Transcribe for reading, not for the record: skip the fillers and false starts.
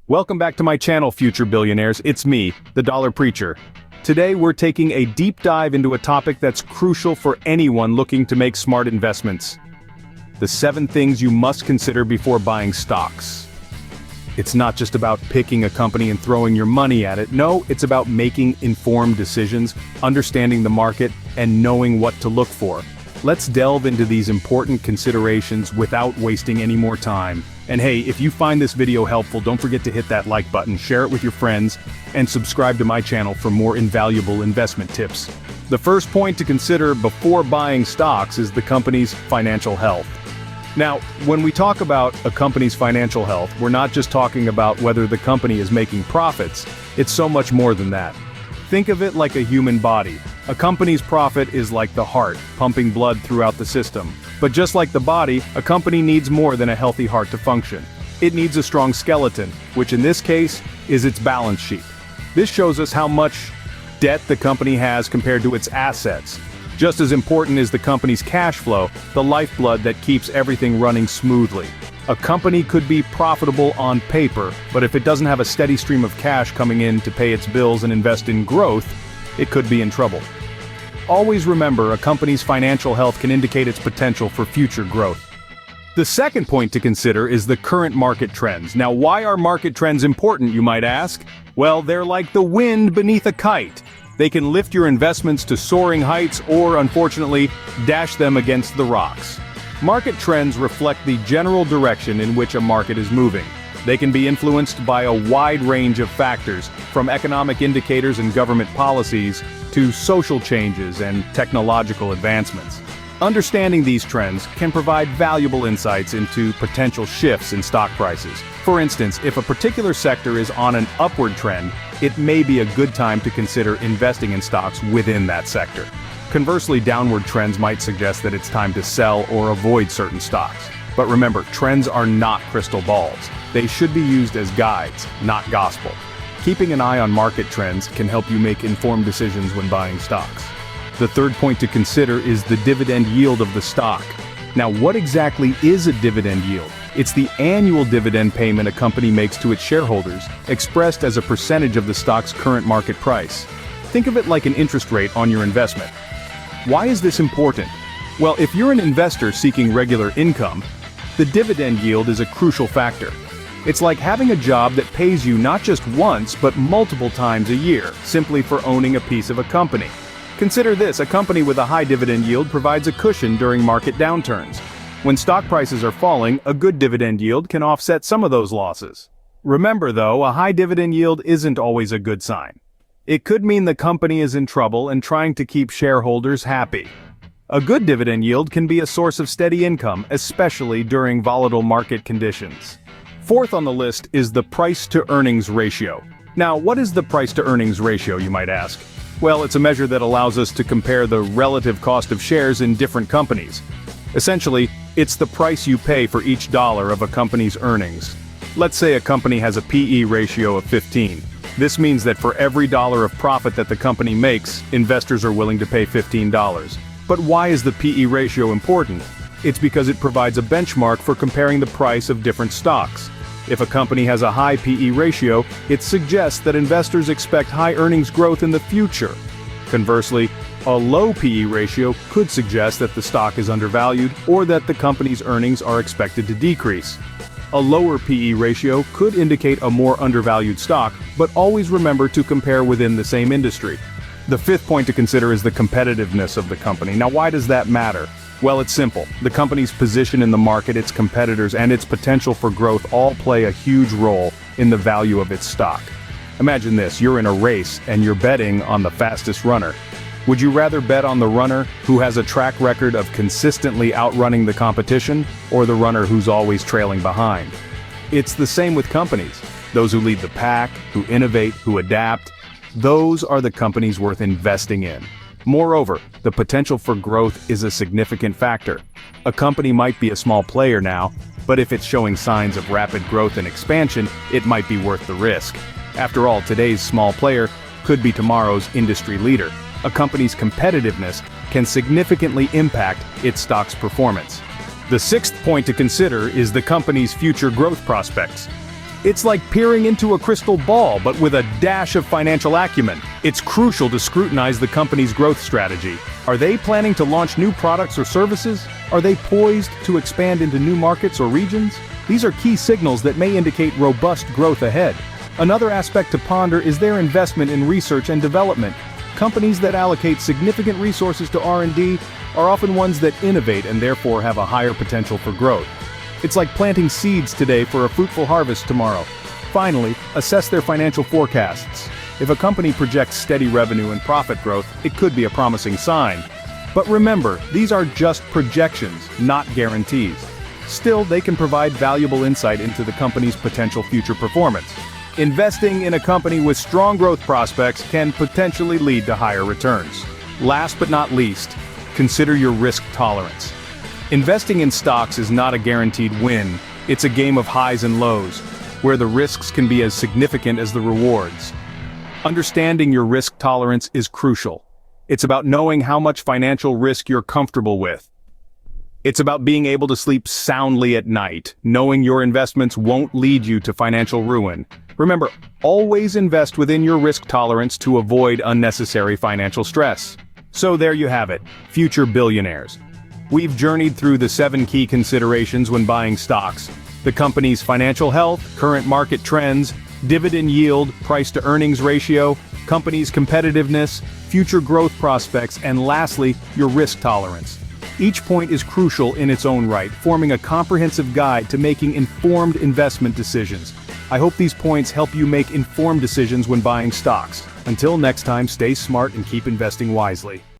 Welcome back to my channel, future billionaires. It's me, the Dollar Preacher. Today we're taking a deep dive into a topic that's crucial for anyone looking to make smart investments. The 7 things you must consider before buying stocks. It's not just about picking a company and throwing your money at it. No, it's about making informed decisions, understanding the market, and knowing what to look for. Let's delve into these important considerations without wasting any more time. And hey, if you find this video helpful, don't forget to hit that like button, share it with your friends, and subscribe to my channel for more invaluable investment tips. The first point to consider before buying stocks is the company's financial health. Now, when we talk about a company's financial health, we're not just talking about whether the company is making profits. It's so much more than that. Think of it like a human body. A company's profit is like the heart, pumping blood throughout the system. But just like the body, a company needs more than a healthy heart to function. It needs a strong skeleton, which in this case is its balance sheet. This shows us how much debt the company has compared to its assets. Just as important is the company's cash flow, the lifeblood that keeps everything running smoothly. A company could be profitable on paper, but if it doesn't have a steady stream of cash coming in to pay its bills and invest in growth, it could be in trouble. Always remember, a company's financial health can indicate its potential for future growth. The second point to consider is the current market trends. Now, why are market trends important, you might ask? Well, they're like the wind beneath a kite. They can lift your investments to soaring heights or, unfortunately, dash them against the rocks. Market trends reflect the general direction in which a market is moving. They can be influenced by a wide range of factors, from economic indicators and government policies to social changes and technological advancements. Understanding these trends can provide valuable insights into potential shifts in stock prices. For instance, if a particular sector is on an upward trend, it may be a good time to consider investing in stocks within that sector. Conversely, downward trends might suggest that it's time to sell or avoid certain stocks. But remember, trends are not crystal balls. They should be used as guides, not gospel. Keeping an eye on market trends can help you make informed decisions when buying stocks. The third point to consider is the dividend yield of the stock. Now, what exactly is a dividend yield? It's the annual dividend payment a company makes to its shareholders, expressed as a percentage of the stock's current market price. Think of it like an interest rate on your investment. Why is this important? Well, if you're an investor seeking regular income, the dividend yield is a crucial factor. It's like having a job that pays you not just once, but multiple times a year, simply for owning a piece of a company. Consider this: a company with a high dividend yield provides a cushion during market downturns. When stock prices are falling, a good dividend yield can offset some of those losses. Remember though, a high dividend yield isn't always a good sign. It could mean the company is in trouble and trying to keep shareholders happy. A good dividend yield can be a source of steady income, especially during volatile market conditions. Fourth on the list is the price-to-earnings ratio. Now, what is the price-to-earnings ratio, you might ask? Well, it's a measure that allows us to compare the relative cost of shares in different companies. Essentially, it's the price you pay for each dollar of a company's earnings. Let's say a company has a PE ratio of 15. This means that for every dollar of profit that the company makes, investors are willing to pay $15. But why is the PE ratio important? It's because it provides a benchmark for comparing the price of different stocks. If a company has a high PE ratio, it suggests that investors expect high earnings growth in the future. Conversely, a low PE ratio could suggest that the stock is undervalued or that the company's earnings are expected to decrease. A lower PE ratio could indicate a more undervalued stock, but always remember to compare within the same industry. The fifth point to consider is the competitiveness of the company. Now, why does that matter? Well, it's simple. The company's position in the market, its competitors, and its potential for growth all play a huge role in the value of its stock. Imagine this: you're in a race and you're betting on the fastest runner. Would you rather bet on the runner who has a track record of consistently outrunning the competition, or the runner who's always trailing behind? It's the same with companies. Those who lead the pack, who innovate, who adapt, those are the companies worth investing in. Moreover, the potential for growth is a significant factor. A company might be a small player now, but if it's showing signs of rapid growth and expansion, it might be worth the risk. After all, today's small player could be tomorrow's industry leader. A company's competitiveness can significantly impact its stock's performance. The sixth point to consider is the company's future growth prospects. It's like peering into a crystal ball, but with a dash of financial acumen. It's crucial to scrutinize the company's growth strategy. Are they planning to launch new products or services? Are they poised to expand into new markets or regions? These are key signals that may indicate robust growth ahead. Another aspect to ponder is their investment in research and development. Companies that allocate significant resources to R&D are often ones that innovate and therefore have a higher potential for growth. It's like planting seeds today for a fruitful harvest tomorrow. Finally, assess their financial forecasts. If a company projects steady revenue and profit growth, it could be a promising sign. But remember, these are just projections, not guarantees. Still, they can provide valuable insight into the company's potential future performance. Investing in a company with strong growth prospects can potentially lead to higher returns. Last but not least, consider your risk tolerance. Investing in stocks is not a guaranteed win. It's a game of highs and lows, where the risks can be as significant as the rewards. Understanding your risk tolerance is crucial. It's about knowing how much financial risk you're comfortable with. It's about being able to sleep soundly at night, knowing your investments won't lead you to financial ruin. Remember, always invest within your risk tolerance to avoid unnecessary financial stress. So there you have it, future billionaires. We've journeyed through the 7 key considerations when buying stocks: the company's financial health, current market trends, dividend yield, price-to-earnings ratio, company's competitiveness, future growth prospects, and lastly, your risk tolerance. Each point is crucial in its own right, forming a comprehensive guide to making informed investment decisions. I hope these points help you make informed decisions when buying stocks. Until next time, stay smart and keep investing wisely.